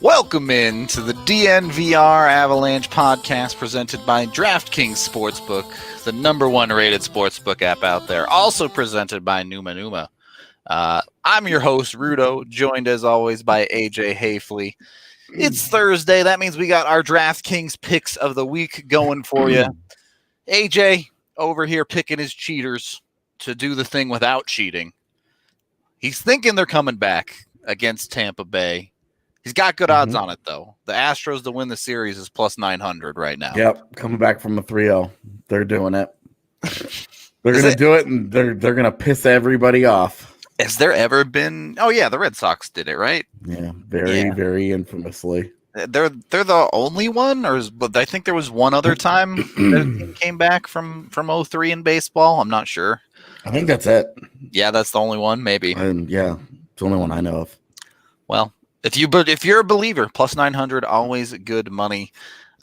Welcome in to the DNVR Avalanche Podcast presented by DraftKings Sportsbook, the number one rated sportsbook app out there, also presented by Numa Numa. I'm your host, Rudolph, joined as always by AJ Haefele. It's Thursday. That means we got our DraftKings picks of the week going for you. AJ over here picking his cheaters to do the thing without cheating. He's thinking they're coming back against Tampa Bay. He's got good odds on it, though. The Astros to win the series is plus 900 right now. Yep, coming back from a 3-0. They're doing it. They're going to do it, and they're going to piss everybody off. Has there ever been – oh, yeah, the Red Sox did it, right? Yeah, very infamously. They're the only one? But I think there was one other time that came back from 03 in baseball. I'm not sure. I think that's it. Yeah, that's the only one, maybe. Yeah, it's the only one I know of. Well, if you're a believer, plus 900, always good money.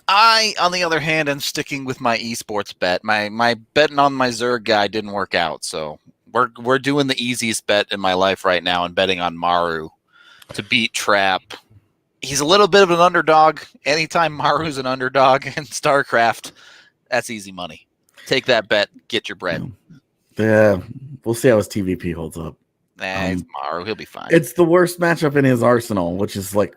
I, on the other hand, am sticking with my esports bet. My betting on my Zerg guy didn't work out, so we're doing the easiest bet in my life right now and betting on Maru to beat Trap. He's a little bit of an underdog. Anytime Maru's an underdog in StarCraft, that's easy money. Take that bet, get your bread. Yeah, we'll see how his TVP holds up. It's Maru, he'll be fine. It's the worst matchup in his arsenal, which is like,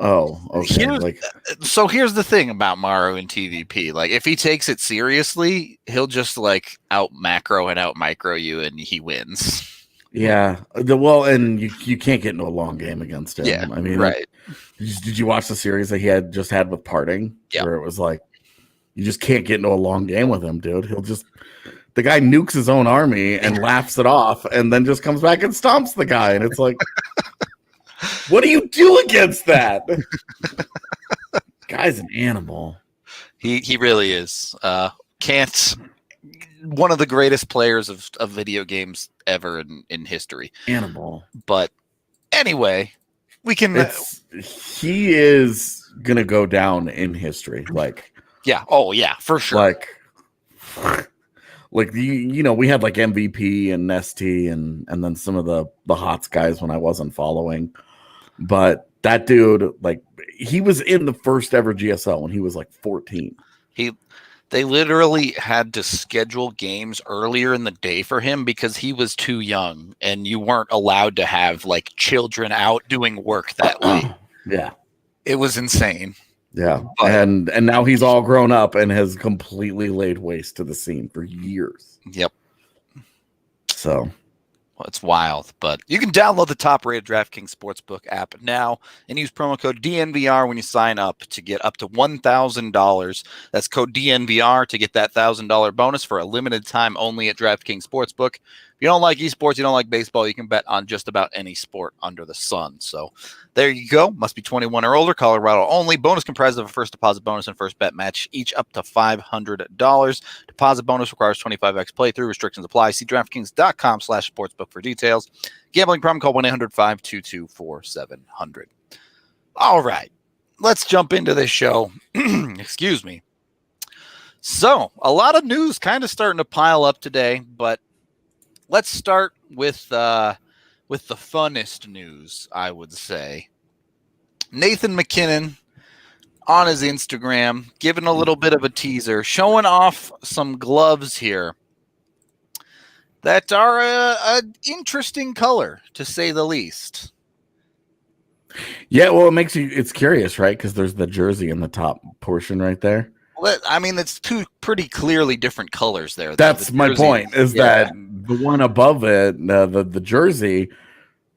oh, okay. So here's the thing about Maru and TVP. Like, if he takes it seriously, he'll just like out macro and out micro you, and he wins. Yeah. And you can't get into a long game against him. Yeah, I mean, right. Did you watch the series that he had with Parting? Yeah. Where it was like, you just can't get into a long game with him, dude. The guy nukes his own army and laughs it off and then just comes back and stomps the guy. And it's like, what do you do against that? Guy's an animal. He really is. One of the greatest players of video games ever in history. Animal. But anyway, we can. He is going to go down in history. Like, yeah. Oh, yeah, for sure. Like we had like MVP and Nesty and then some of the HOTS guys when I wasn't following. But that dude, like, he was in the first ever GSL when he was like 14. They literally had to schedule games earlier in the day for him because he was too young, and you weren't allowed to have like children out doing work that late. Yeah. It was insane. Yeah, and now he's all grown up and has completely laid waste to the scene for years. Yep. So, well, it's wild, but you can download the top-rated DraftKings Sportsbook app now and use promo code DNVR when you sign up to get up to $1,000. That's code DNVR to get that $1,000 bonus for a limited time only at DraftKings Sportsbook. If you don't like esports, you don't like baseball, you can bet on just about any sport under the sun. So there you go. Must be 21 or older. Colorado only. Bonus comprised of a first deposit bonus and first bet match, each up to $500. Deposit bonus requires 25x playthrough. Restrictions apply. See DraftKings.com/sportsbook for details. Gambling problem, call 1-800-522-4700. All right. Let's jump into this show. Excuse me. So a lot of news kind of starting to pile up today, but let's start with the funnest news, I would say. Nathan MacKinnon on his Instagram, giving a little bit of a teaser, showing off some gloves here that are an interesting color, to say the least. Yeah, well, it's curious, right? Because there's the jersey in the top portion right there. Well, I mean, it's two pretty clearly different colors there. That's my point, is that the one above it, the jersey,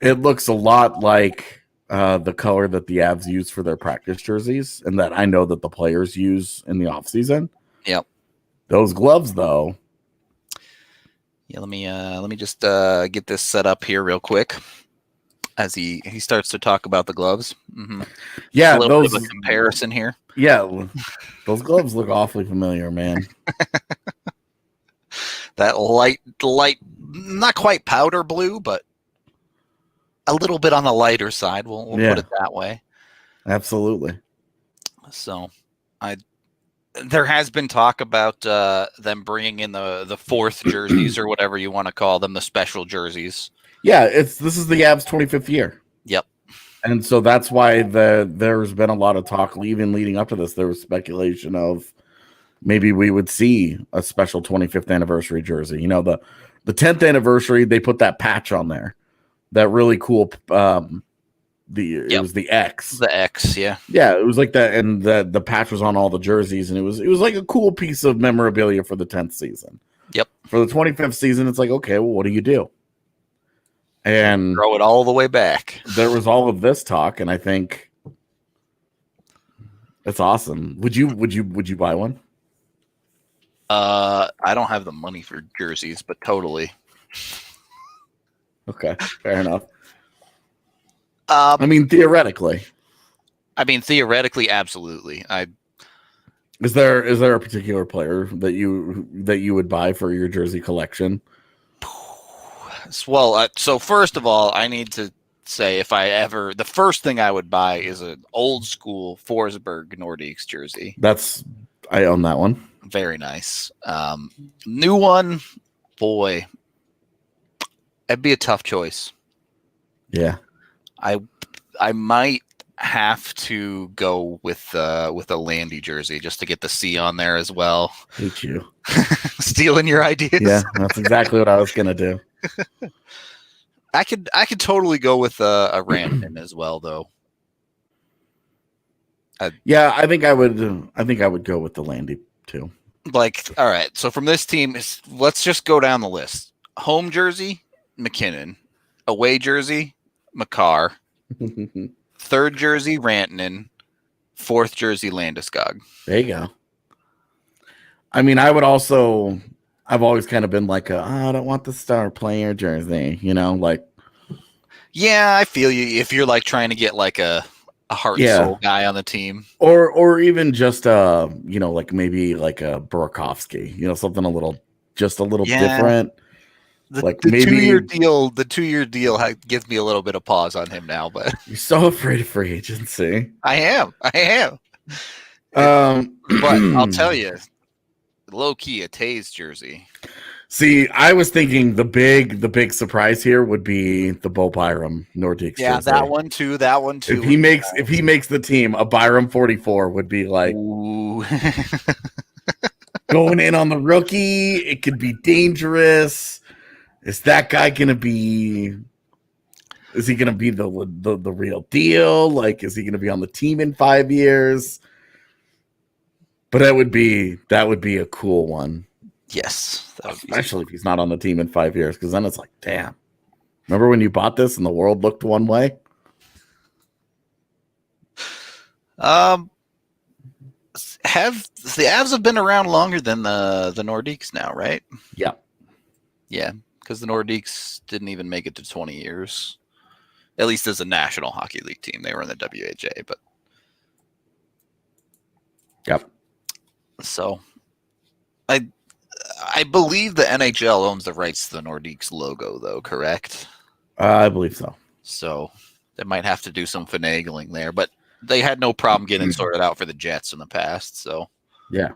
it looks a lot like the color that the Avs use for their practice jerseys, and that I know that the players use in the offseason. Yep. Those gloves, though. Yeah, let me just get this set up here real quick as he starts to talk about the gloves. Mm-hmm. Yeah, a little bit of a comparison here. Yeah, those gloves look awfully familiar, man. That light, not quite powder blue, but a little bit on the lighter side. We'll put it that way. Absolutely. So, there has been talk about them bringing in the fourth jerseys or whatever you want to call them, the special jerseys. Yeah, this is the Avs' 25th year. Yep. And so that's why there's been a lot of talk, even leading up to this. There was speculation of maybe we would see a special 25th anniversary jersey. You know, the 10th anniversary, they put that patch on there. That really cool, it was the X. The X, yeah. Yeah, it was like that, and the patch was on all the jerseys, and it was like a cool piece of memorabilia for the 10th season. Yep. For the 25th season, it's like, okay, well, what do you do? And throw it all the way back. There was all of this talk, and I think it's awesome. Would you buy one? I don't have the money for jerseys, but totally. Okay, fair enough. I mean, theoretically, absolutely. Is there a particular player that you would buy for your jersey collection? Well, so first of all, I need to say the first thing I would buy is an old school Forsberg Nordiques jersey. I own that one. Very nice. New one, boy, that'd be a tough choice. Yeah. I might have to go with a Landy jersey just to get the C on there as well. Hate you. Stealing your ideas. Yeah, that's exactly what I was gonna do. I could totally go with a Rantanen as well, though. Yeah, I think I would go with the Landy too. Like, all right, so from this team, let's just go down the list. Home jersey, McKinnon. Away jersey, Makar. Third jersey, Rantanen. Fourth jersey, Landeskog. There you go. I mean, I've always kind of been like, I don't want the star player jersey, you know, like. Yeah, I feel you. If you're like trying to get like a heart and soul guy on the team, or even just like maybe like a Burakovsky, you know, something a little different. The maybe 2-year deal. The 2-year deal gives me a little bit of pause on him now, but you're so afraid of free agency. I am. But I'll tell you, low key a Taze jersey. See, I was thinking the big surprise here would be the Bo Byram Nordiques jersey. Yeah, that one too. If he makes the team, a Byram 44 would be like going in on the rookie. It could be dangerous. Is that guy gonna be? Is he gonna be the real deal? Like, is he gonna be on the team in 5 years? But that would be a cool one. Yes, especially if he's not on the team in 5 years, because then it's like, damn. Remember when you bought this and the world looked one way? The Avs have been around longer than the Nordiques now, right? Yeah. Yeah, because the Nordiques didn't even make it to 20 years. At least as a National Hockey League team. They were in the WHA, but... Yep. So, I believe the NHL owns the rights to the Nordiques logo, though, correct? I believe so. So, they might have to do some finagling there, but they had no problem getting sorted out for the Jets in the past, so... Yeah.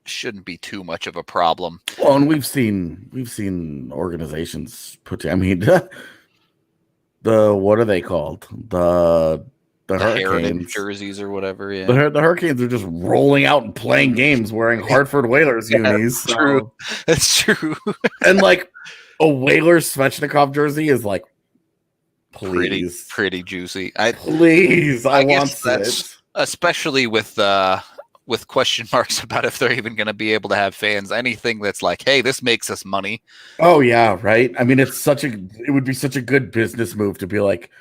Shouldn't be too much of a problem. Well, and we've seen organizations put. I mean, what are they called? The the Heritage Hurricanes jerseys or whatever. Yeah, the Hurricanes are just rolling out and playing games wearing Hartford Whalers unis. So. True. That's true. And like a Whalers Svechnikov jersey is like, please, pretty juicy. Please, I want that's it. Especially with question marks about if they're even going to be able to have fans. Anything that's like, hey, this makes us money. Oh yeah, right. I mean, it would be such a good business move to be like,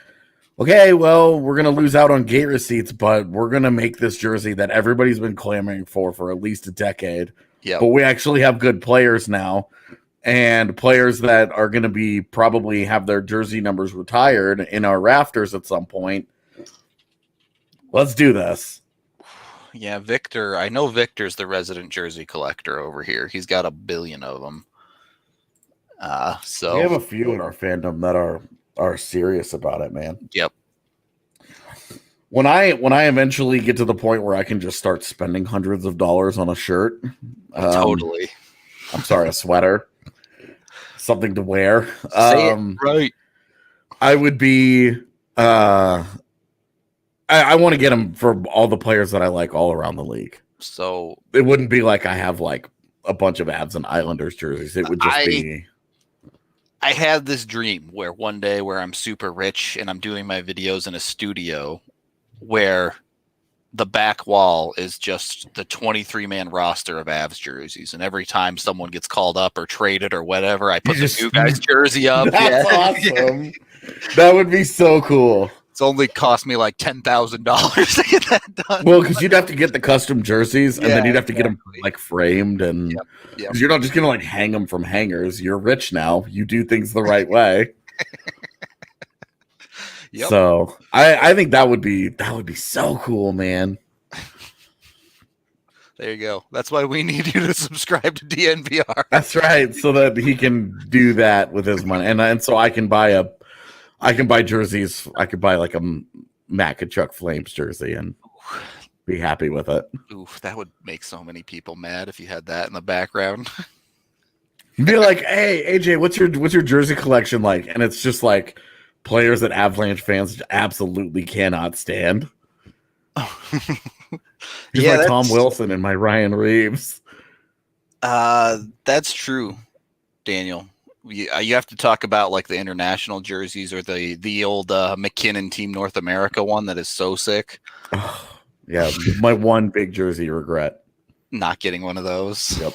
okay, well, we're gonna lose out on gate receipts, but we're gonna make this jersey that everybody's been clamoring for at least a decade. Yeah, but we actually have good players now, and players that are gonna be probably have their jersey numbers retired in our rafters at some point. Let's do this. Yeah, Victor. I know Victor's the resident jersey collector over here. He's got 1 billion of them. So we have a few in our fandom that are serious about it, man. Yep. When I eventually get to the point where I can just start spending hundreds of dollars on a shirt, totally. I'm sorry, a sweater, something to wear. Say it right. I would be. I want to get them for all the players that I like all around the league. So it wouldn't be like I have like a bunch of Avs and Islanders jerseys. It would just be. I had this dream where one day where I'm super rich and I'm doing my videos in a studio where the back wall is just the 23-man roster of Avs jerseys. And every time someone gets called up or traded or whatever, I put the new guy's jersey up. That's awesome. That would be so cool. It's only cost me like $10,000 to get that done. Well, because you'd have to get the custom jerseys, and then you'd have to get them like framed, and because you're not just gonna like hang them from hangers. You're rich now. You do things the right way. So I think that would be so cool, man. There you go. That's why we need you to subscribe to DNVR. That's right, so that he can do that with his money, and so I can buy jerseys. I could buy like a Matt Tkachuk Flames jersey and be happy with it. Oof, that would make so many people mad if you had that in the background. You'd be like, "Hey, AJ, what's your jersey collection like?" And it's just like players that Avalanche fans absolutely cannot stand. Here's my Tom Wilson and my Ryan Reeves. That's true, Daniel. You have to talk about like the international jerseys or the old McKinnon Team North America one that is so sick. Oh, yeah, my one big jersey regret. Not getting one of those. Yep.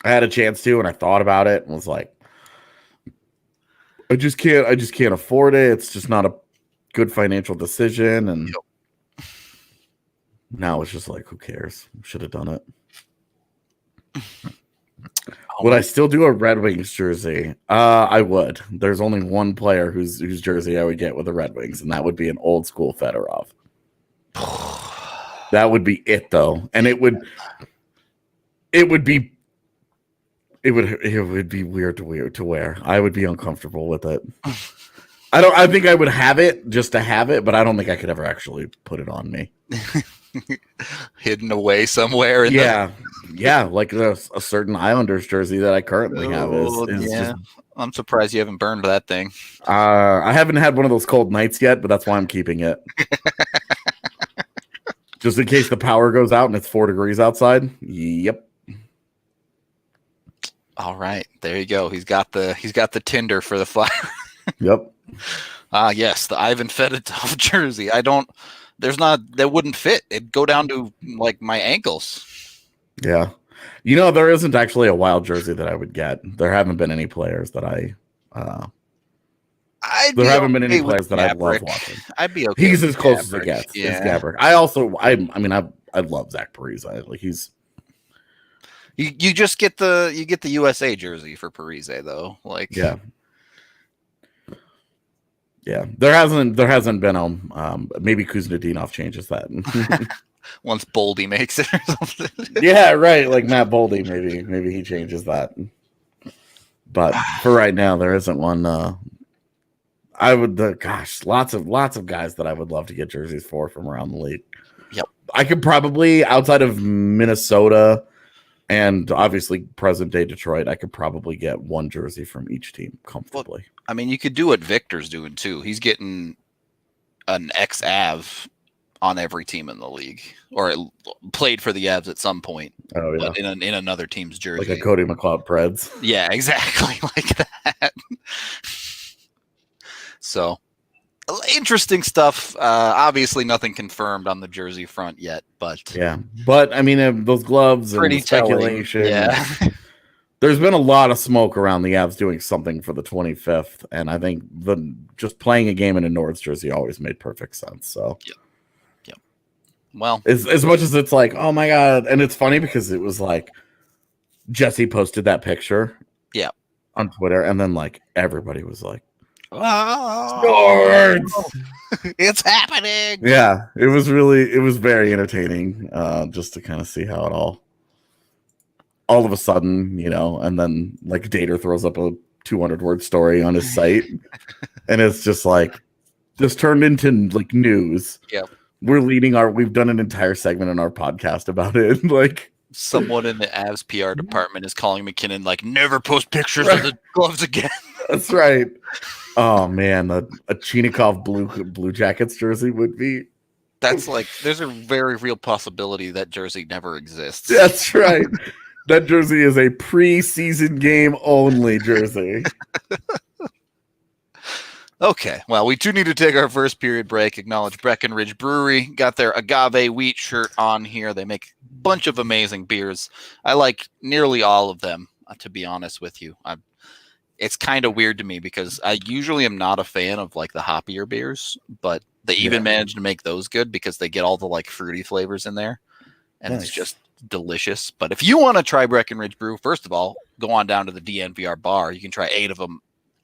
I had a chance to, and I thought about it and was like, I just can't afford it. It's just not a good financial decision. And now it's just like, who cares? Should have done it. Would I still do a Red Wings jersey? I would. There's only one player whose jersey I would get with the Red Wings, and that would be an old school Fedorov. That would be it, though, and it would be weird to wear. I would be uncomfortable with it. I think I would have it just to have it, but I don't think I could ever actually put it on me. Hidden away somewhere. Yeah, like a certain Islanders jersey that I currently have is just, I'm surprised you haven't burned that thing. I haven't had one of those cold nights yet, but that's why I'm keeping it. Just in case the power goes out and it's 4 degrees outside. Yep. All right, there you go. He's got the tinder for the fire. Yep. Yes, the Ivan Fedotov jersey. That wouldn't fit. It'd go down to like my ankles. Yeah. There isn't actually a Wild jersey that I would get. There haven't been any players that I haven't been any players that I love watching. I'd be okay. He's as close as it gets. Yeah. It's Gabrick. I love Zach Parise. Like you just get the USA jersey for Parise though. Like yeah. There hasn't been maybe Kuznetsov changes that. Once Boldy makes it or something. Yeah, right. Like Matt Boldy, maybe he changes that. But for right now, there isn't one. I would, lots of guys that I would love to get jerseys from around the league. Yep. I could probably, outside of Minnesota and obviously present day Detroit, I could probably get one jersey from each team comfortably. Well, I mean, you could do what Victor's doing too. He's getting an ex-Av on every team in the league, or played for the Avs at some point. Oh yeah, but in another team's jersey, like a Cody McLeod Preds. Yeah, exactly like that. So interesting stuff. Obviously, nothing confirmed on the jersey front yet, but yeah. But I mean, those gloves and pretty the speculation. Yeah. There's been a lot of smoke around the Avs doing something for the 25th, and I think just playing a game in a Nords jersey always made perfect sense. So, yep. Well, as much as it's like, oh my god, and it's funny because it was like Jesse posted that picture, on Twitter, and then like everybody was like, Nords! It's happening. Yeah, it was very entertaining, just to kind of see how it all of a sudden, and then like Dater throws up a 200-word story on his site, and it's just like this turned into like news. Yeah, we've done an entire segment in our podcast about it. Like someone in the Avs PR department is calling McKinnon like, never post pictures of the gloves again. That's right. Oh man, a Chinikov Blue Jackets jersey would be. That's like, there's a very real possibility that jersey never exists. That's right. That jersey is a preseason game only jersey. Okay, well, we do need to take our first period break. Acknowledge Breckenridge Brewery. Got their agave wheat shirt on here. They make a bunch of amazing beers. I like nearly all of them, to be honest with you. It's kind of weird to me because I usually am not a fan of like the hoppier beers, but they even manage to make those good because they get all the like fruity flavors in there, and It's just delicious. But if you want to try Breckenridge Brew, first of all, go on down to the DNVR bar. You can try 8 of them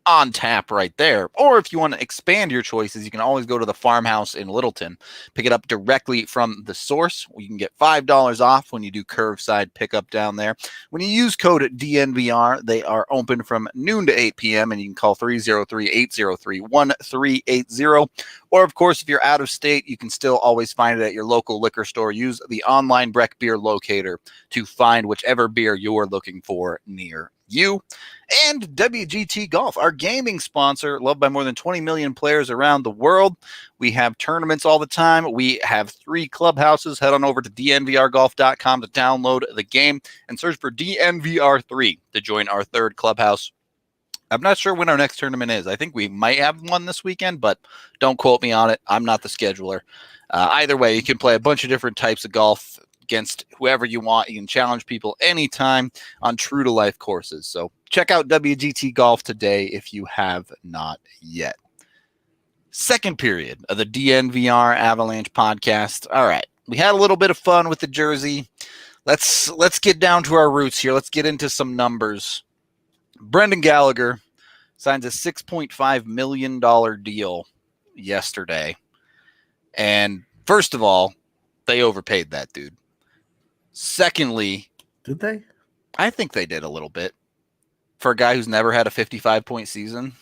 on tap right there. Or if you want to expand your choices, you can always go to the Farmhouse in Littleton, pick it up directly from the source. You can get $5 off when you do curbside pickup down there. When you use code DNVR, they are open from noon to 8 p.m. and you can call 303-803-1380. Or, of course, if you're out of state, you can still always find it at your local liquor store. Use the online Breck Beer Locator to find whichever beer you're looking for near you. And WGT Golf, our gaming sponsor, loved by more than 20 million players around the world. We have tournaments all the time. We have 3 clubhouses. Head on over to dnvrgolf.com to download the game and search for DNVR3 to join our 3rd clubhouse. I'm not sure when our next tournament is. I think we might have one this weekend, but don't quote me on it. I'm not the scheduler. Either way, you can play a bunch of different types of golf against whoever you want. You can challenge people anytime on true-to-life courses. So check out WGT Golf today if you have not yet. Second period of the DNVR Avalanche podcast. All right, we had a little bit of fun with the jersey. Let's get down to our roots here. Let's get into some numbers. Brendan Gallagher signs a $6.5 million deal yesterday. And first of all, they overpaid that dude. Secondly, did they? I think they did a little bit for a guy who's never had a 55-point season.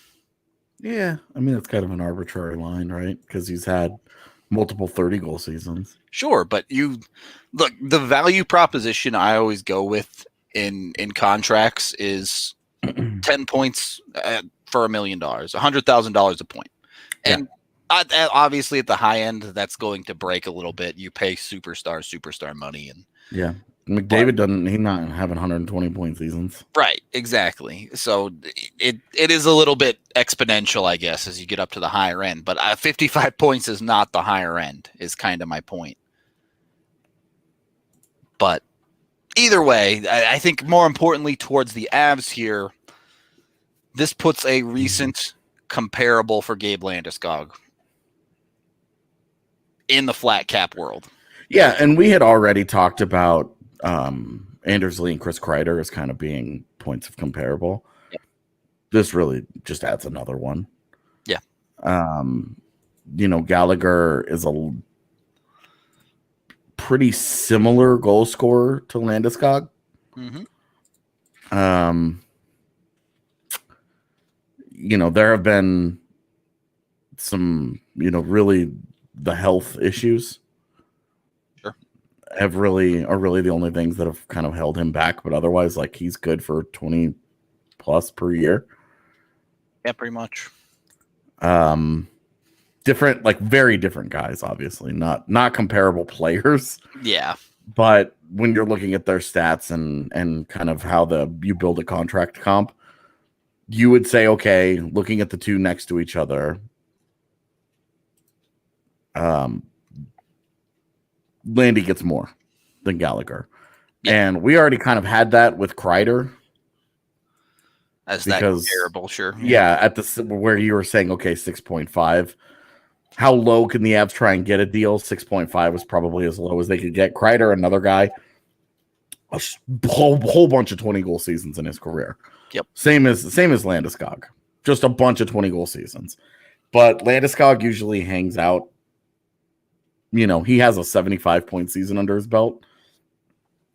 Yeah, I mean, it's kind of an arbitrary line, right? Because he's had multiple 30-goal seasons. Sure, but look, the value proposition I always go with in contracts is 10 points for $1 million, $100,000 a point. And obviously at the high end, that's going to break a little bit. You pay superstar money. And yeah, McDavid he's not having 120-point seasons. Right, exactly. So it is a little bit exponential, I guess, as you get up to the higher end. But 55 points is not the higher end, is kind of my point. But either way, I think more importantly towards the Avs here, this puts a recent comparable for Gabe Landeskog in the flat cap world. Yeah, and we had already talked about Anders Lee and Chris Kreider as kind of being points of comparable. Yeah. This really just adds another one. Yeah. Gallagher is a pretty similar goal scorer to Landeskog. Mm-hmm. There have been some, really the health issues are really the only things that have kind of held him back. But otherwise, like, he's good for 20 plus per year. Yeah, pretty much. different, like very different guys, obviously, not comparable players. Yeah. But when you're looking at their stats and kind of how you build a contract comp, you would say, okay, looking at the two next to each other, Landy gets more than Gallagher. Yeah. And we already kind of had that with Kreider. As that comparable, sure. Yeah, at the where you were saying, okay, 6.5. How low can the Avs try and get a deal? 6.5 was probably as low as they could get. Kreider, another guy, a whole bunch of 20-goal seasons in his career. Yep. Same as Landeskog. Just a bunch of 20-goal seasons. But Landeskog usually hangs out. You know, he has a 75-point season under his belt,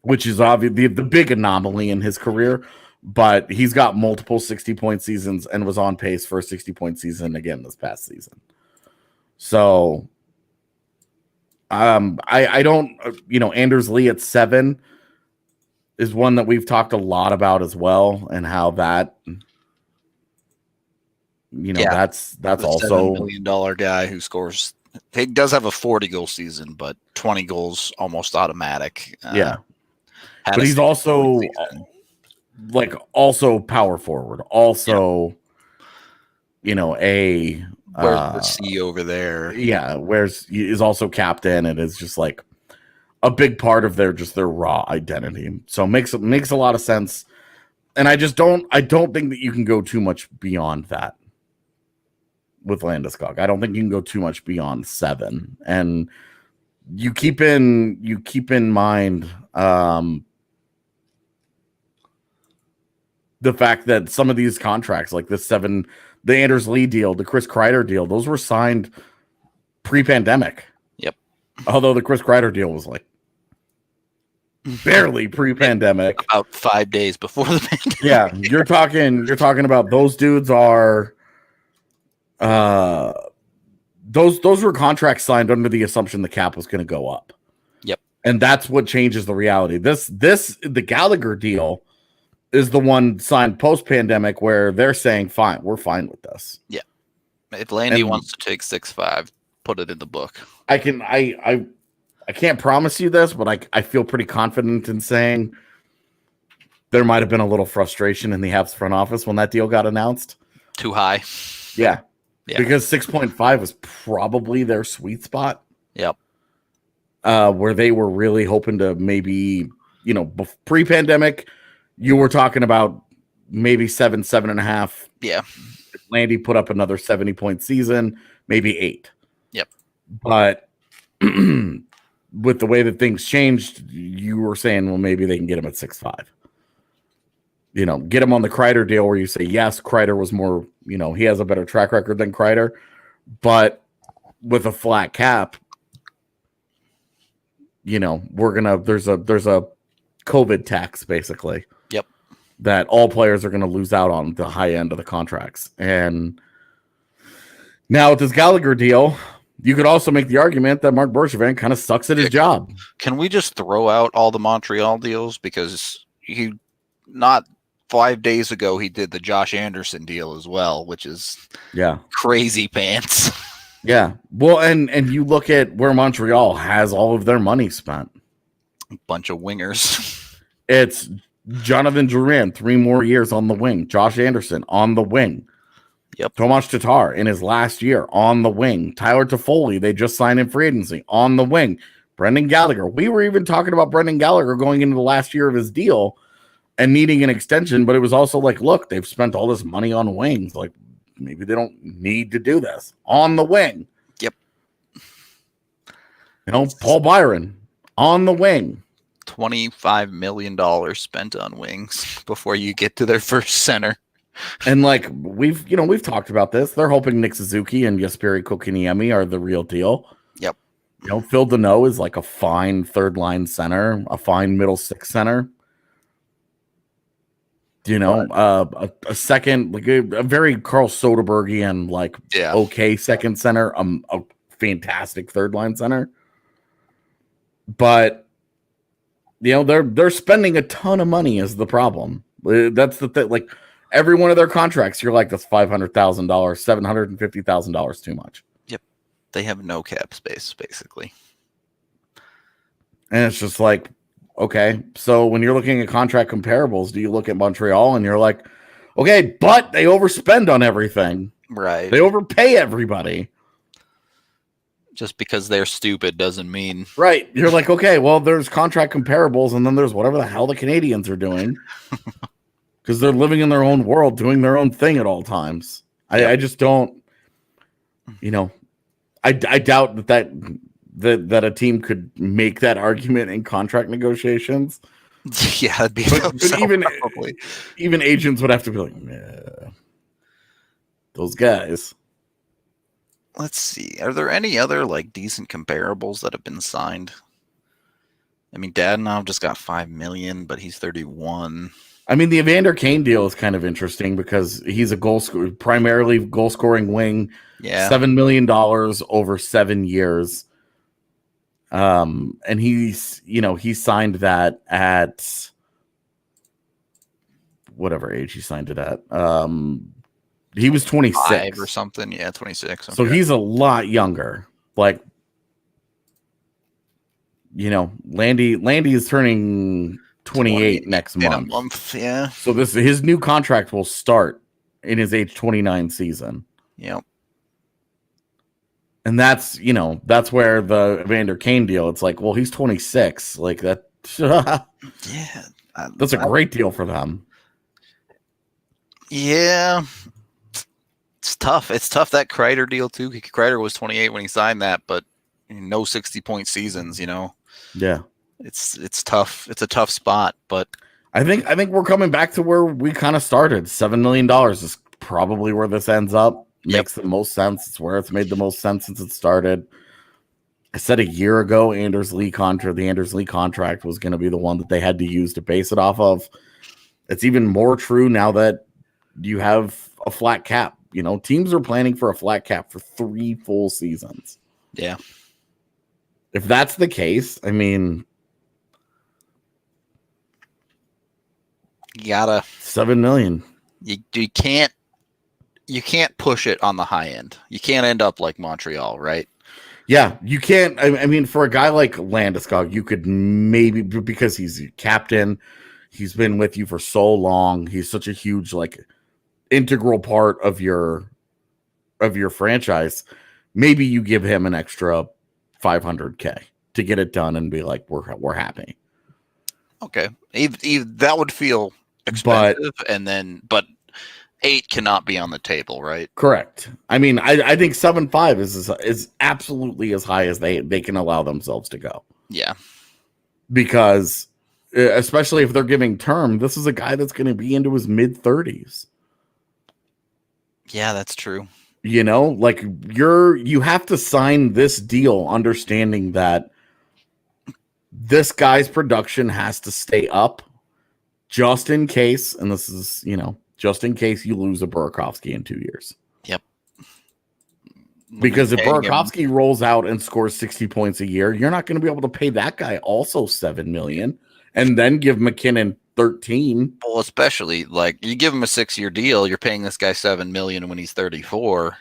which is obviously the big anomaly in his career. But he's got multiple 60-point seasons and was on pace for a 60-point season again this past season. So, I don't, Anders Lee at 7 is one that we've talked a lot about as well, and how that, that's also $7 million guy who scores. He does have a 40-goal season, but 20 goals almost automatic. But he's also also power forward, also, where's the C over there? Yeah, is also captain and is just like a big part of their raw identity. So makes a lot of sense. And I don't think that you can go too much beyond that with Landeskog. I don't think you can go too much beyond 7. And you keep in mind the fact that some of these contracts, like the Anders Lee deal, the Chris Kreider deal, those were signed pre-pandemic. Yep. Although the Chris Kreider deal was like barely pre-pandemic. About 5 days before the pandemic. Yeah, you're talking about those dudes are those were contracts signed under the assumption the cap was going to go up. Yep. And that's what changes the reality. The Gallagher deal is the one signed post-pandemic where they're saying, fine, we're fine with this. Yeah. If Landy wants to take 6.5, put it in the book. I can't promise you this, but I feel pretty confident in saying there might have been a little frustration in the Habs front office when that deal got announced. Too high. Yeah. Because 6.5 was probably their sweet spot. Yep. Where they were really hoping to maybe, pre-pandemic, you were talking about maybe 7.5. Yeah. Landy put up another 70-point season, maybe 8. Yep. But with the way that things changed, you were saying, well, maybe they can get him at 6.5. Get him on the Kreider deal where you say, yes, Kreider was more, he has a better track record than Kreider, but with a flat cap, there's a COVID tax basically. Yep. That all players are going to lose out on the high end of the contracts. And now with this Gallagher deal, you could also make the argument that Mark Bergevin kind of sucks at his job. Can we just throw out all the Montreal deals? Because not 5 days ago, he did the Josh Anderson deal as well, which is crazy pants. Yeah. Well, and you look at where Montreal has all of their money spent. A bunch of wingers. It's Jonathan Drouin, 3 more years on the wing. Josh Anderson on the wing. Yep. Tomas Tatar in his last year on the wing. Tyler Toffoli, they just signed in free agency on the wing. Brendan Gallagher. We were even talking about Brendan Gallagher going into the last year of his deal and needing an extension, but it was also like, look, they've spent all this money on wings. Like, maybe they don't need to do this. On the wing. Yep. Paul Byron on the wing. $25 million spent on wings before you get to their first center. And we've talked about this. They're hoping Nick Suzuki and Jesperi Kotkaniemi are the real deal. Yep. Phil Deneau is like a fine third line center, a fine middle six center. A second, like a very Carl Soderbergian, okay second center, a fantastic third line center. But they're spending a ton of money is the problem. That's the thing. Like every one of their contracts, you're like, that's $500,000, $750,000 too much. Yep. They have no cap space, basically. And it's just like, okay, so when you're looking at contract comparables, do you look at Montreal and you're like, okay, but they overspend on everything. Right. They overpay everybody. Just because they're stupid doesn't mean... Right. You're like, okay, well, there's contract comparables, and then there's whatever the hell the Canadians are doing. Because they're living in their own world, doing their own thing at all times. Yep. I just don't, I doubt that a team could make that argument in contract negotiations. Yeah, that'd be but even agents would have to be like, nah, those guys. Let's see. Are there any other like decent comparables that have been signed? I mean, Dadonov just got $5 million, but he's 31. I mean, the Evander Kane deal is kind of interesting because he's a primarily goal scoring wing. Yeah, $7 million over 7 years. And he signed that at whatever age he signed it at. He was 26 or something. Yeah, 26. Okay. So he's a lot younger. Like, Landy is turning 28 next month. In a month, yeah. So his new contract will start in his age 29 season. Yep. And that's where the Evander Kane deal, it's like, well, he's 26. Like that. Yeah. That's a great deal for them. Yeah. It's tough. It's tough, that Kreider deal too. Kreider was 28 when he signed that, but no 60-point seasons, Yeah. It's tough. It's a tough spot, but I think we're coming back to where we kind of started. $7 million is probably where this ends up. Makes the most sense. It's where it's made the most sense since it started. I said a year ago, the Anders Lee contract was going to be the one that they had to use to base it off of. It's even more true now that you have a flat cap. Teams are planning for a flat cap for 3 full seasons. Yeah. If that's the case, I mean, you gotta $7 million. You can't push it on the high end. You can't end up like Montreal, right? Yeah, you can't. I mean, for a guy like Landeskog, you could maybe, because he's your captain, he's been with you for so long, he's such a huge, like, integral part of your franchise. Maybe you give him an extra $500K to get it done and be like, we're happy. Okay, that would feel expensive, but 8 cannot be on the table, right? Correct. I mean, I think 7.5 is absolutely as high as they can allow themselves to go. Yeah, because especially if they're giving term, this is a guy that's going to be into his mid-30s. Yeah, that's true. Like you have to sign this deal understanding that this guy's production has to stay up just in case, and this is, just in case you lose a Burakovsky in 2 years. Yep. Because if Burakovsky rolls out and scores 60 points a year, you're not going to be able to pay that guy also $7 million and then give McKinnon 13. Well, especially like you give him a 6-year deal, you're paying this guy $7 million when he's 34.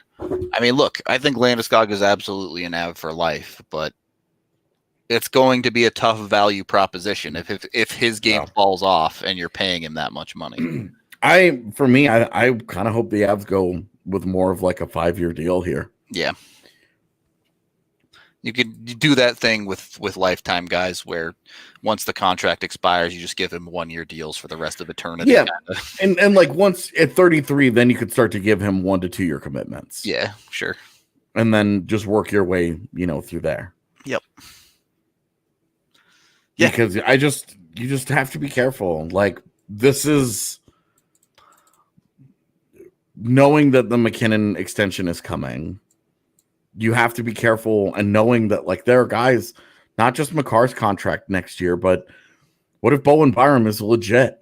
I mean, look, I think Landeskog is absolutely an av for life, but it's going to be a tough value proposition if his game falls off and you're paying him that much money. I kind of hope the Avs go with more of like a 5-year deal here. Yeah. You could do that thing with lifetime guys where once the contract expires, you just give him 1-year deals for the rest of eternity. Yeah. And like once at 33, then you could start to give him 1 to 2 year commitments. Yeah, sure. And then just work your way, through there. Yep. Yeah. Because you just have to be careful. Like this is knowing that the McKinnon extension is coming. You have to be careful, and knowing that like there are guys, not just McCarr's contract next year, but what if Bowen Byram is legit?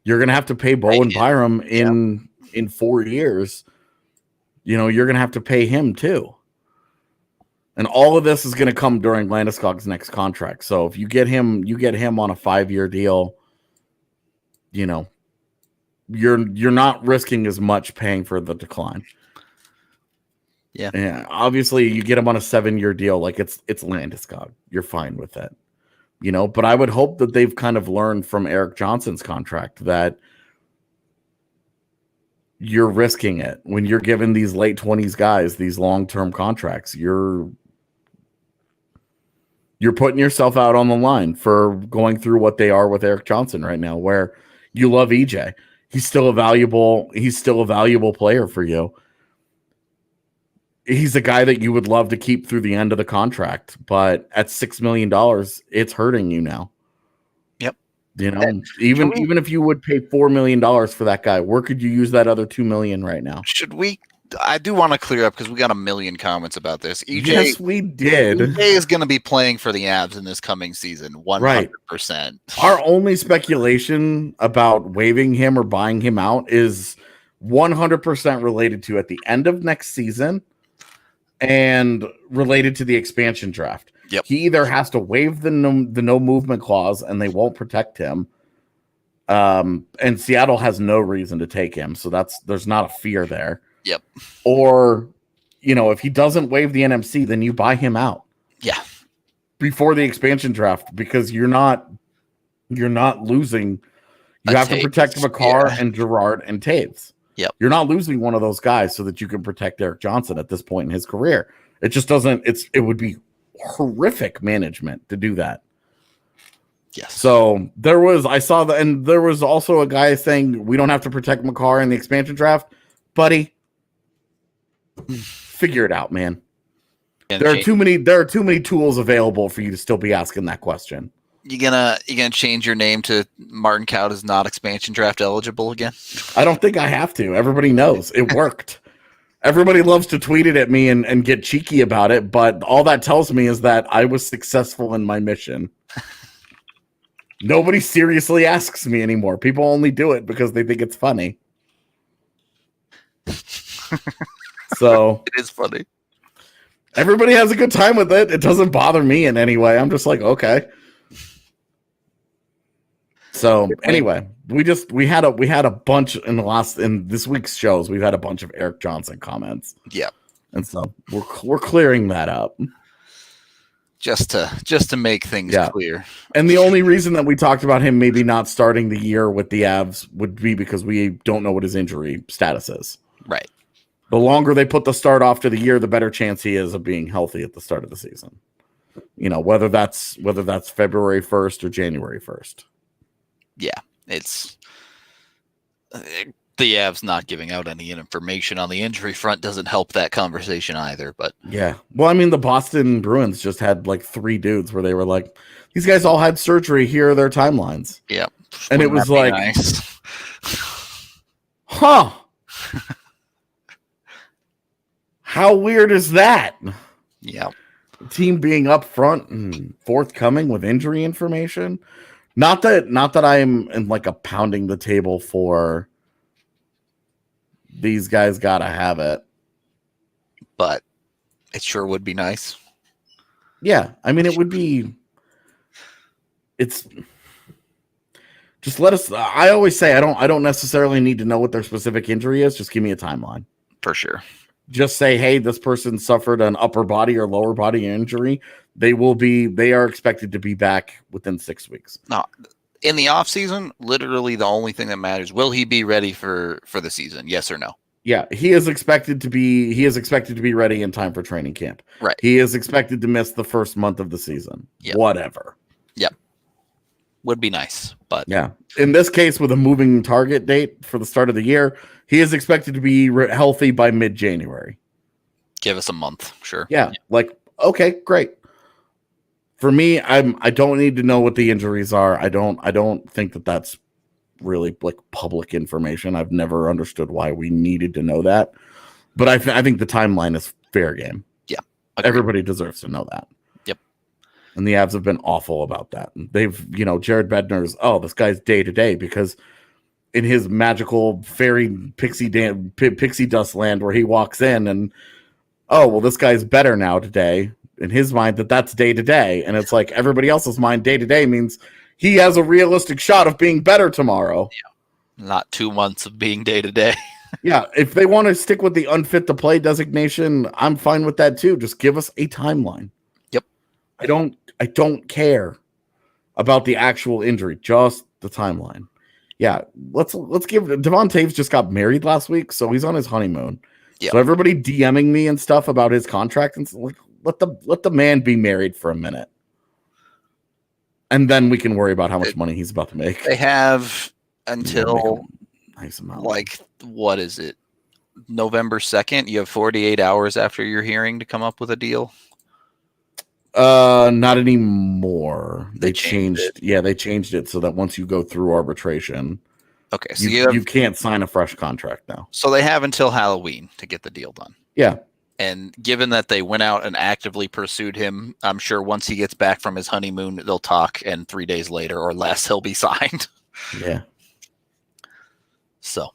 You're gonna have to pay Bowen Byram in 4 years. You're gonna have to pay him too. And all of this is gonna come during Landeskog's next contract. So if you get him on a 5-year deal, you're not risking as much paying for the decline. Yeah. Obviously, you get him on a 7-year deal. Like it's Landeskog. You're fine with it. But I would hope that they've kind of learned from Erik Johnson's contract that you're risking it when you're giving these late 20s guys these long-term contracts. You're putting yourself out on the line for going through what they are with Erik Johnson right now, where you love EJ. He's still a valuable player for you. He's a guy that you would love to keep through the end of the contract, but at $6 million, it's hurting you now. Yep. Even if you would pay $4 million for that guy, where could you use that other $2 million right now? I do want to clear up because we got a million comments about this. EJ, yes, we did. EJ is going to be playing for the Avs in this coming season, 100%. Right. Our only speculation about waiving him or buying him out is 100% related to at the end of next season and related to the expansion draft. Yep. He either has to waive the no movement clause and they won't protect him. And Seattle has no reason to take him. So there's not a fear there. Yep. Or, if he doesn't waive the NMC, then you buy him out. Yeah. Before the expansion draft, because you're not losing. You have to protect Makar and Gerard and Taves. Yep. You're not losing one of those guys so that you can protect Erik Johnson at this point in his career. It just doesn't. It would be horrific management to do that. Yes. So there was also a guy saying we don't have to protect Makar in the expansion draft, buddy. Figure it out, man. There are too many tools available for you to still be asking that question. You gonna change your name to Martin Kaut is not expansion draft eligible again? I don't think I have to. Everybody knows it worked. Everybody loves to tweet it at me and get cheeky about it, but all that tells me is that I was successful in my mission. Nobody seriously asks me anymore. People only do it because they think it's funny. So it is funny. Everybody has a good time with it. It doesn't bother me in any way. I'm just like, okay. So anyway, we had a bunch in this week's shows. We've had a bunch of Erik Johnson comments. Yeah, and so we're clearing that up just to make things clear. And the only reason that we talked about him maybe not starting the year with the Avs would be because we don't know what his injury status is. Right. The longer they put the start off to the year, the better chance he is of being healthy at the start of the season. Whether that's February 1st or January 1st. Yeah, it's the Avs not giving out any information on the injury front doesn't help that conversation either. But yeah, well, I mean, the Boston Bruins just had like 3 dudes where they were like, these guys all had surgery. Here are their timelines. Yeah, and it was like, nice. Huh? How weird is that? Yeah, team being upfront and forthcoming with injury information. Not that I'm in like a pounding the table for these guys gotta have it. But it sure would be nice. Yeah. I mean, it would be, it's just let us, I always say, I don't necessarily need to know what their specific injury is. Just give me a timeline. For sure. Just say, hey, this person suffered an upper body or lower body injury. They are expected to be back within 6 weeks. No, in the off season, literally the only thing that matters, will he be ready for the season? Yes or no? Yeah, he is expected to be ready in time for training camp. Right. He is expected to miss the first month of the season. Yep. Whatever. Yep. Would be nice, but yeah. In this case, with a moving target date for the start of the year, he is expected to be healthy by mid-January. Give us a month, sure. Yeah, like, okay, great. For me, I don't need to know what the injuries are. I don't think that that's really like public information. I've never understood why we needed to know that, but I think the timeline is fair game. Yeah, agreed. Everybody deserves to know that. Yep. And the Avs have been awful about that. They've, Jared Bednar's, this guy's day to day because in his magical fairy pixie dust land where he walks in and, this guy's better now today. In his mind, that's day to day. And it's like everybody else's mind, day to day means he has a realistic shot of being better tomorrow. Yeah. Not 2 months of being day to day. Yeah, if they want to stick with the unfit to play designation, I'm fine with that too. Just give us a timeline. Yep. I don't care about the actual injury, just the timeline. Yeah, let's give Devon Taves just got married last week, so he's on his honeymoon. Yep. So everybody DMing me and stuff about his contract and like, let the man be married for a minute. And then we can worry about how much money he's about to make. They have until nice amount. Like, what is it? November 2nd? You have 48 hours after your hearing to come up with a deal? Not anymore. They changed it. Yeah, they changed it so that once you go through arbitration, okay, so you can't sign a fresh contract now. So they have until Halloween to get the deal done. Yeah. And given that they went out and actively pursued him, I'm sure once he gets back from his honeymoon, they'll talk, and 3 days later or less, he'll be signed. Yeah. So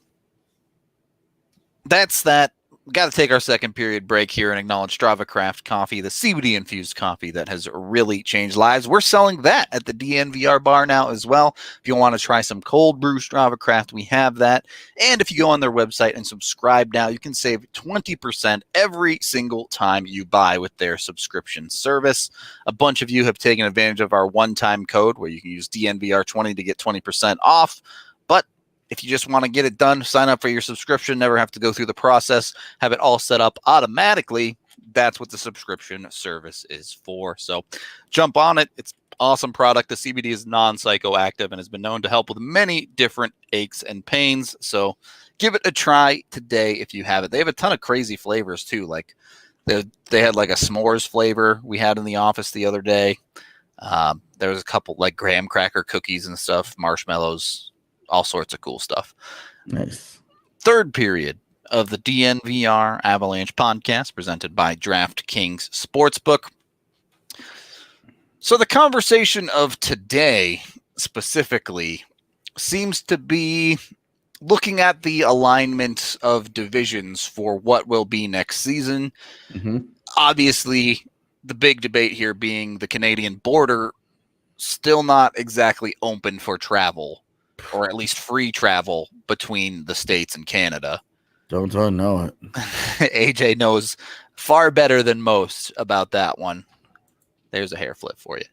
that's that. Got to take our second period break here and acknowledge Stravacraft coffee, the CBD infused coffee that has really changed lives. We're selling that at the DNVR bar now as well. If you want to try some cold brew Stravacraft, we have that. And if you go on their website and subscribe now, you can save 20% every single time you buy with their subscription service. A bunch of you have taken advantage of our one-time code where you can use DNVR20 to get 20% off. But if you just want to get it done, sign up for your subscription, never have to go through the process, have it all set up automatically. That's what the subscription service is for. So jump on it. It's an awesome product. The CBD is non-psychoactive and has been known to help with many different aches and pains. So give it a try today if you have it. They have a ton of crazy flavors too. Like they had like a s'mores flavor we had in the office the other day. There was a couple like graham cracker cookies and stuff, marshmallows, all sorts of cool stuff. Nice. Third period of the DNVR Avalanche Podcast presented by DraftKings Sportsbook. So the conversation of today specifically seems to be looking at the alignment of divisions for what will be next season. Mm-hmm. Obviously, the big debate here being the Canadian border still not exactly open for travel, or at least free travel between the States and Canada. Don't know it. AJ knows far better than most about that one. There's a hair flip for you.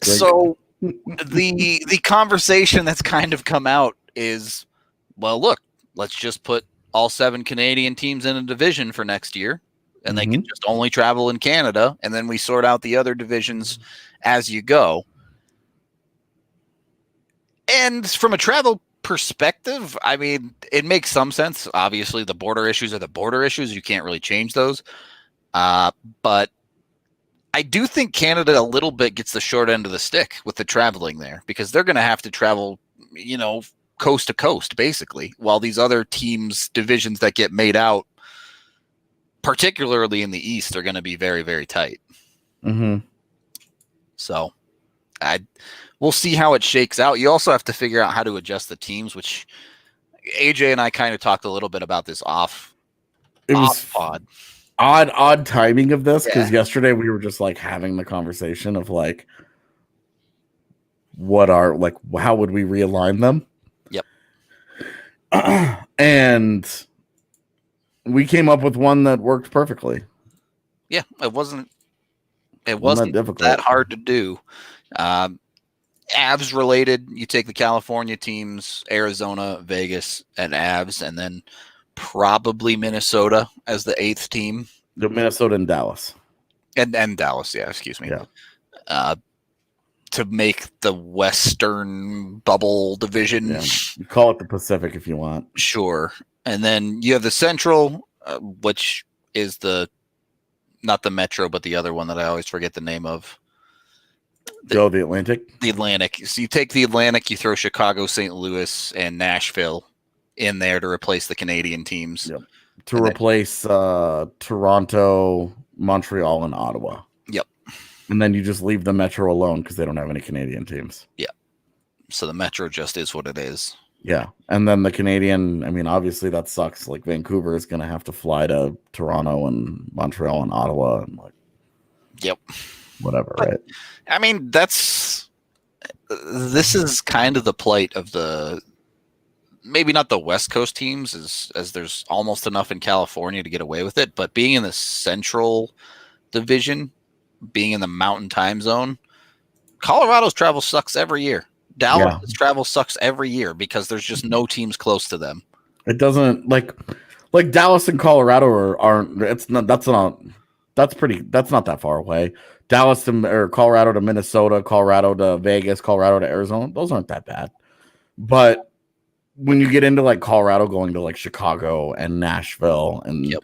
So the conversation that's kind of come out is, well, look, let's just put all 7 Canadian teams in a division for next year, and they can just only travel in Canada, and then we sort out the other divisions as you go. And from a travel perspective, I mean, it makes some sense. Obviously, the border issues are the border issues. You can't really change those. But I do think Canada a little bit gets the short end of the stick with the traveling there, because they're going to have to travel, coast to coast, basically, while these other teams' divisions that get made out, particularly in the East, are going to be very, very tight. Mm-hmm. So we'll see how it shakes out. You also have to figure out how to adjust the teams, which AJ and I kind of talked a little bit about this off pod. Odd timing of this, because yesterday we were just like having the conversation of like, how would we realign them? Yep. And we came up with one that worked perfectly. Yeah, it wasn't that hard to do. Avs related, you take the California teams, Arizona, Vegas, and Avs, and then probably Minnesota as the 8th team. The Minnesota and Dallas. And Dallas, yeah, excuse me. Yeah. To make the Western bubble division. Yeah. You call it the Pacific if you want. Sure. And then you have the Central, which is not the Metro, but the other one that I always forget the name of. The Atlantic? The Atlantic. So you take the Atlantic, you throw Chicago, St. Louis, and Nashville in there to replace the Canadian teams. Yep. To replace Toronto, Montreal, and Ottawa. Yep. And then you just leave the Metro alone because they don't have any Canadian teams. Yeah. So the Metro just is what it is. Yeah. And then the Canadian, I mean, obviously that sucks. Like Vancouver is going to have to fly to Toronto and Montreal and Ottawa and like. Yep. Whatever, right? I mean, this is kind of the plight of the maybe not the West Coast teams, as there's almost enough in California to get away with it, but being in the Central Division, being in the Mountain Time Zone, Colorado's travel sucks every year. Dallas' travel sucks every year because there's just no teams close to them. It doesn't like Dallas and Colorado aren't. It's not. That's not that far away. Dallas or Colorado to Minnesota, Colorado to Vegas, Colorado to Arizona. Those aren't that bad. But when you get into like Colorado going to like Chicago and Nashville and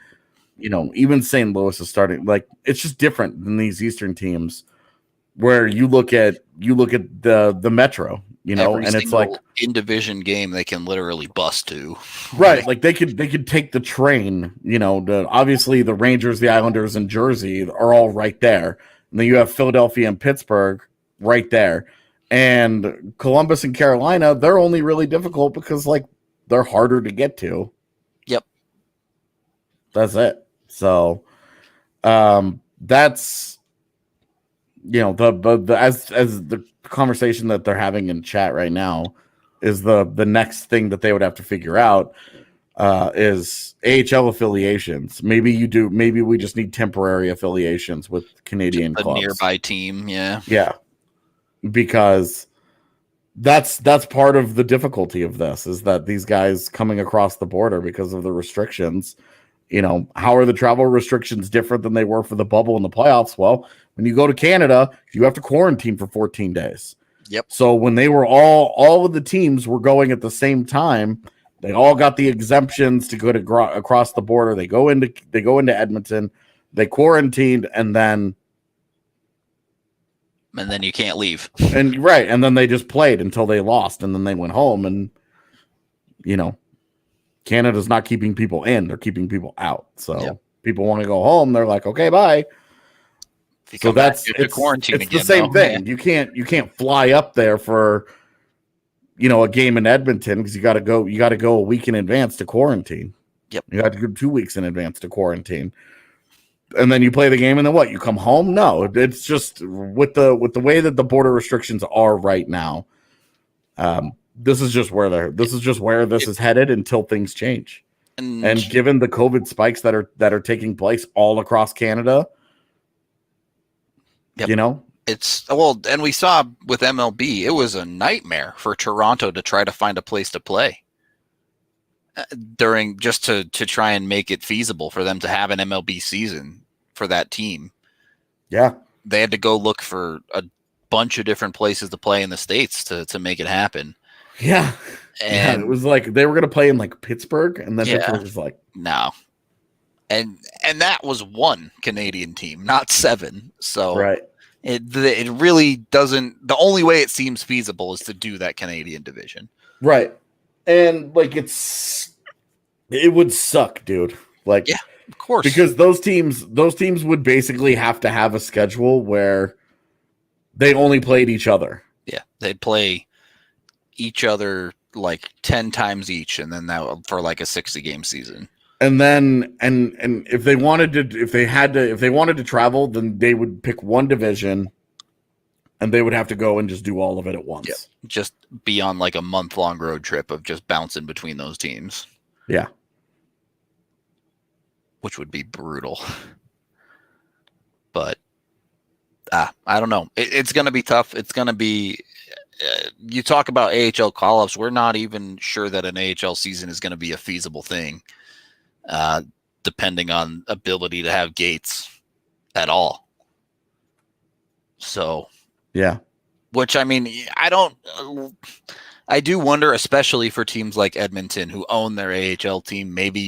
even St. Louis is starting, like it's just different than these Eastern teams where you look at the Metro, Every and it's like in division game they can literally bust to. Right. Like they could take the train, obviously the Rangers, the Islanders, and Jersey are all right there. And then you have Philadelphia and Pittsburgh right there. And Columbus and Carolina, they're only really difficult because like they're harder to get to. Yep. That's it. So that's as the conversation that they're having in chat right now is the next thing that they would have to figure out is AHL affiliations. Maybe we just need temporary affiliations with Canadian clubs. A nearby team, yeah. Yeah. Because that's part of the difficulty of this is that these guys coming across the border because of the restrictions, how are the travel restrictions different than they were for the bubble and the playoffs? Well, when you go to Canada, you have to quarantine for 14 days. Yep. So when they were all of the teams were going at the same time, they all got the exemptions to go across the border. They go into Edmonton, they quarantined, and then you can't leave. And right, and then they just played until they lost, and then they went home. And Canada's not keeping people in; they're keeping people out. So people want to go home. They're like, okay, bye. So it's quarantine. It's the same thing. Yeah. You can't fly up there for a game in Edmonton because you got to go a week in advance to quarantine. Yep, you got to go 2 weeks in advance to quarantine. And then you play the game, and then what? You come home? No, it's just with the way that the border restrictions are right now. This is just where this is headed until things change. And given the COVID spikes that are taking place all across Canada, and we saw with MLB, it was a nightmare for Toronto to try to find a place to play during just to try and make it feasible for them to have an MLB season for that team. Yeah. They had to go look for a bunch of different places to play in the States to make it happen. Yeah. And it was like they were going to play in like Pittsburgh, and then Pittsburgh was like, no. And that was one Canadian team, not 7. So right. It really doesn't. The only way it seems feasible is to do that Canadian division. Right. And like it would suck, dude. Like, yeah, of course. Because those teams would basically have to have a schedule where they only played each other. Yeah. They'd play each other like 10 times each, and then that for like a 60-game season. And then and if they wanted to travel, then they would pick one division and they would have to go and just do all of it at once. Yep. Just be on like a month-long road trip of just bouncing between those teams. Yeah. Which would be brutal. But I don't know. It's going to be tough. It's going to be you talk about AHL call-ups. We're not even sure that an AHL season is going to be a feasible thing. Depending on ability to have gates at all. So, yeah. Which, I mean, I do wonder, especially for teams like Edmonton who own their AHL team, maybe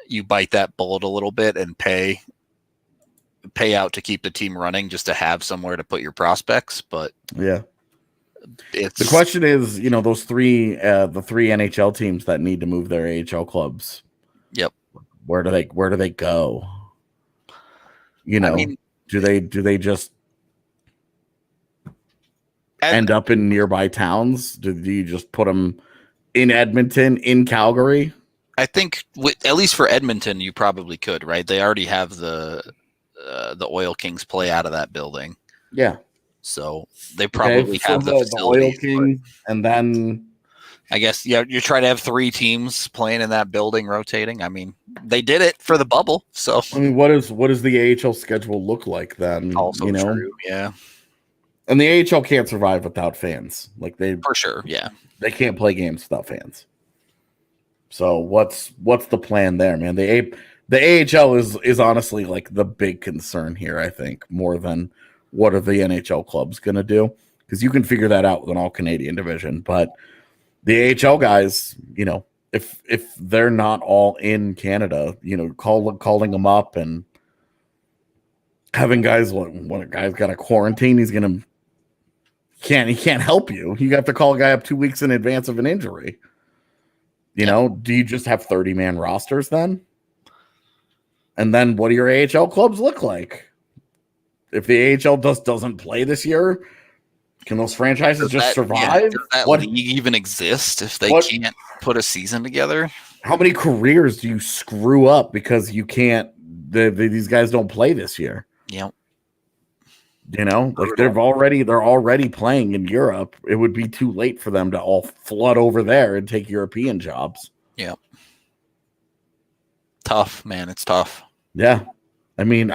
you bite that bullet a little bit and pay out to keep the team running just to have somewhere to put your prospects. But yeah. The question is, those the three NHL teams that need to move their AHL clubs. Yep. Where do they go? Do they just end up in nearby towns? Do you just put them in Edmonton, in Calgary? I think at least for Edmonton, you probably could, right? They already have the Oil Kings play out of that building. Yeah. So they probably have the facilities. Oil King, and then I guess you try to have 3 teams playing in that building, rotating. I mean, they did it for the bubble, so I mean, what does the AHL schedule look like then? also true. Yeah, and the AHL can't survive without fans. Like for sure. Yeah, they can't play games without fans. So what's the plan there, man? The AHL is honestly like the big concern here. I think more than what are the NHL clubs going to do, because you can figure that out with an all Canadian division, but the AHL guys, if they're not all in Canada, calling them up and having guys, when a guy's got a quarantine, he can't help you. You have to call a guy up 2 weeks in advance of an injury. Do you just have 30-man rosters then? And then what do your AHL clubs look like? If the AHL doesn't play this year, can those franchises survive? Yeah, does that league even exist if they can't put a season together? How many careers do you screw up because you can't? These guys don't play this year. Yep. Like they're already playing in Europe. It would be too late for them to all flood over there and take European jobs. Yep. Tough, man. It's tough. Yeah. I mean,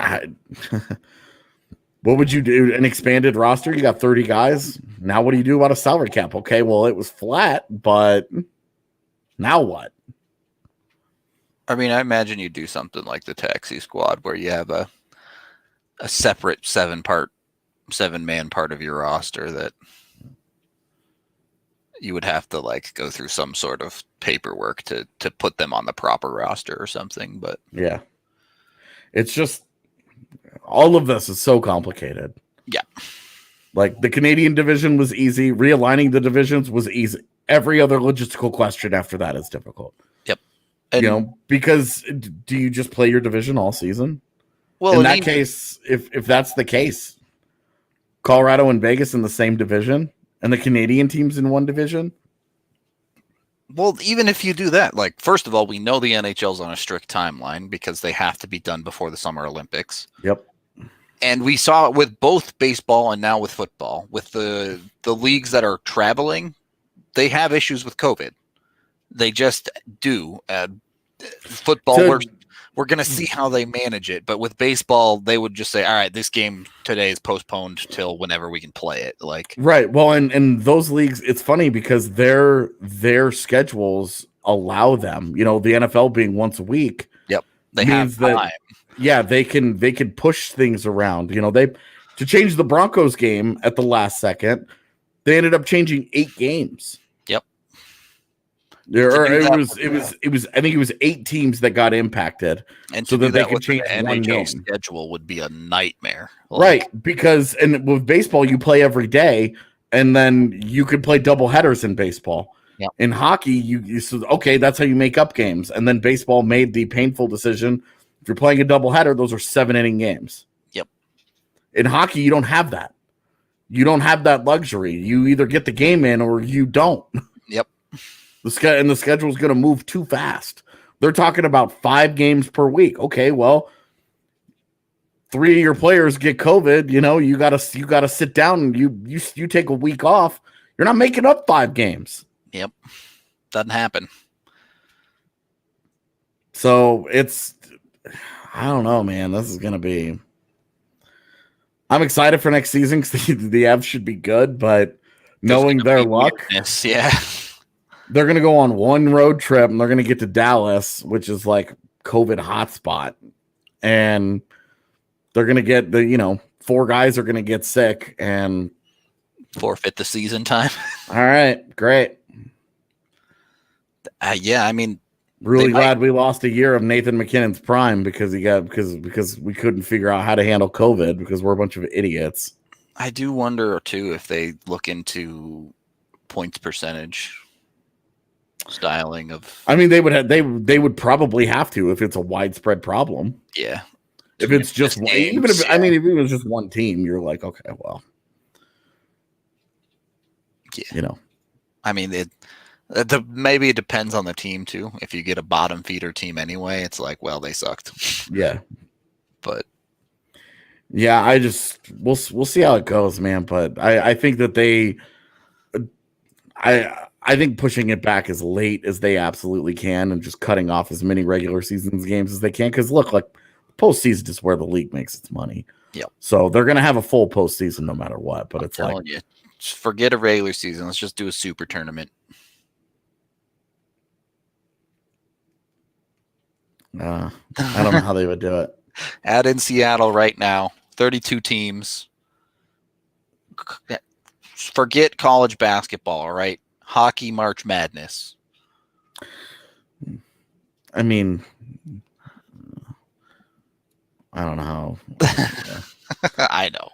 what would you do? An expanded roster? You got 30 guys. Now what do you do about a salary cap? Okay, well, it was flat, but now what? I mean, I imagine you do something like the taxi squad where you have a separate 7-man part of your roster that you would have to go through some sort of paperwork to put them on the proper roster or something. But yeah, it's just all of this is so complicated. Yeah. Like the Canadian division was easy. Realigning the divisions was easy. Every other logistical question after that is difficult. Yep. And, because do you just play your division all season? Well, in that case, if that's the case, Colorado and Vegas in the same division and the Canadian teams in one division. Well, even if you do that, first of all, we know the NHL's on a strict timeline because they have to be done before the Summer Olympics. Yep. And we saw it with both baseball and now with football. With the leagues that are traveling, they have issues with COVID. They just do. Football, we're going to see how they manage it. But with baseball, they would just say, all right, this game today is postponed till whenever we can play it. Right. Well, and those leagues, it's funny because their schedules allow them, the NFL being once a week. Yep. They have time. Yeah, they can push things around. To change the Broncos game at the last second, they ended up changing 8 games. Yep. It was I think it was 8 teams that got impacted, and so that they could change the NHL schedule would be a nightmare. Right, because with baseball you play every day, and then you could play double headers in baseball. Yep. In hockey, you said, okay, that's how you make up games, and then baseball made the painful decision. If you're playing a double header, those are 7-inning games. Yep. In hockey, you don't have that. You don't have that luxury. You either get the game in or you don't. Yep. The schedule is going to move too fast. They're talking about 5 games per week. Okay, well, 3 of your players get COVID. You gotta sit down and you take a week off. You're not making up 5 games. Yep, doesn't happen. So I don't know, man. This is gonna be. I'm excited for next season because the Avs should be good, but knowing their luck, yeah. They're going to go on one road trip and they're going to get to Dallas, which is like COVID hotspot. And they're going to get 4 guys are going to get sick and forfeit the season time. All right, great. Yeah, I mean, really glad we lost a year of Nathan McKinnon's prime because because we couldn't figure out how to handle COVID because we're a bunch of idiots. I do wonder too if they look into points percentage styling of. I mean, they would probably have to if it's a widespread problem. Yeah. If it's just one, if it was just one team, you're like, okay, well, yeah. I mean, maybe it depends on the team too. If you get a bottom feeder team anyway, it's like, well, they sucked. Yeah. But yeah, we'll see how it goes, man. But I think that I I think pushing it back as late as they absolutely can and just cutting off as many regular seasons games as they can. Because look, like postseason is where the league makes its money. Yep. So they're going to have a full postseason no matter what. But it's like, you, just forget a regular season. Let's just do a super tournament. I don't know how they would do it. Add in Seattle right now, 32 teams. Forget college basketball, all right? Hockey, March Madness. I mean, I don't know how. Yeah. I know.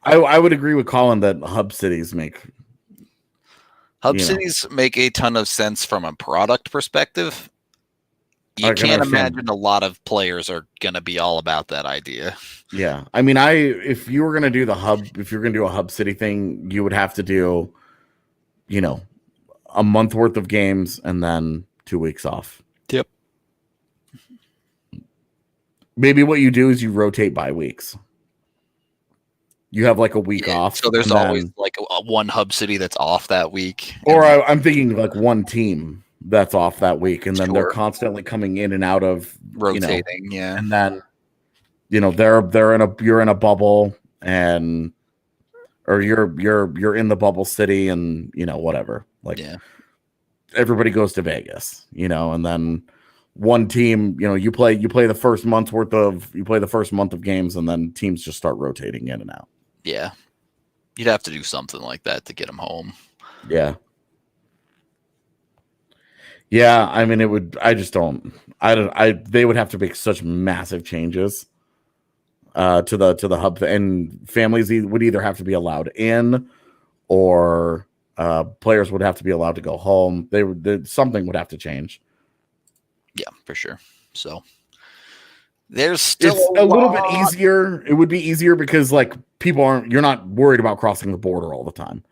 I would agree with Colin that hub cities make cities make a ton of sense from a product perspective. You can't imagine a lot of players are going to be all about that idea. Yeah. I mean, if you were going to do if you're going to do a hub city thing, you would have to do, a month worth of games and then 2 weeks off. Yep. Maybe what you do is you rotate by weeks. You have like a week off. So there's always like one hub city that's off that week. Or I'm thinking like one team that's off that week, and then they're constantly coming in and out of rotating, and then you're in a bubble, and or you're in the bubble city, and whatever, like everybody goes to Vegas, and then one team, you play the first month of games, and then teams just start rotating in and out. Yeah, you'd have to do something like that to get them home. Yeah. Yeah, I mean, it would. I just don't. They would have to make such massive changes to the hub, and families would either have to be allowed in, or players would have to be allowed to go home. Something would have to change. Yeah, for sure. So there's still a little bit easier. It would be easier because like you're not worried about crossing the border all the time.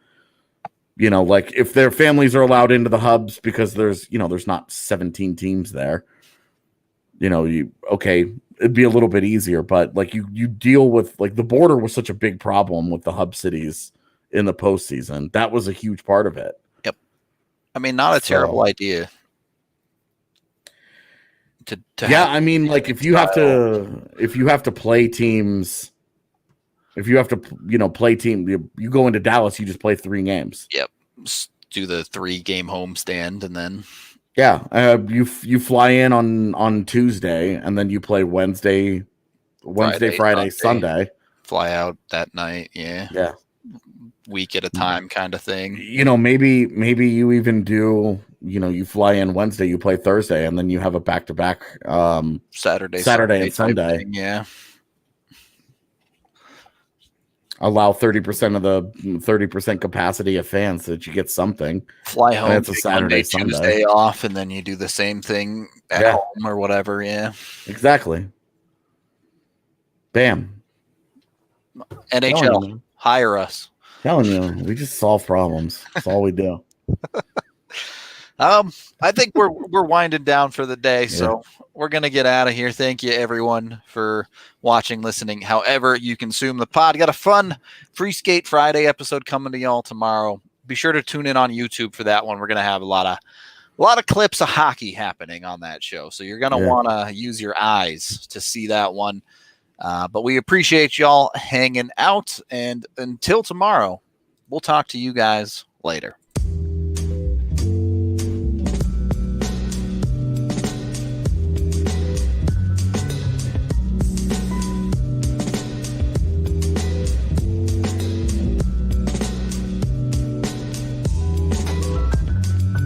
Like if their families are allowed into the hubs because there's not 17 teams there, it'd be a little bit easier, but like you deal with like the border was such a big problem with the hub cities in the postseason. That was a huge part of it. Yep. I mean, not a terrible idea. I mean, like if you have to play teams, if you have to, play team, you go into Dallas, you just play 3 games. Yep. Just do the 3-game homestand, and then you fly in on Tuesday, and then you play Wednesday, Friday, Sunday. Fly out that night. Yeah. Week at a time, kind of thing. Maybe you even do. You fly in Wednesday, you play Thursday, and then you have a back-to-back Saturday and Sunday. Thing, yeah. Allow 30% of the 30% capacity of fans so that you get something. Fly home. And it's a Saturday, Sunday, Tuesday off, and then you do the same thing at home or whatever. Yeah, exactly. Bam. NHL, hire us. Telling you, we just solve problems. That's all we do. I think we're winding down for the day, so we're gonna get out of here. Thank you, everyone, for watching, listening. However you consume the pod. Got a fun Free Skate Friday episode coming to y'all tomorrow. Be sure to tune in on YouTube for that one. We're gonna have a lot of clips of hockey happening on that show, so you're gonna want to use your eyes to see that one. But we appreciate y'all hanging out, and until tomorrow, we'll talk to you guys later.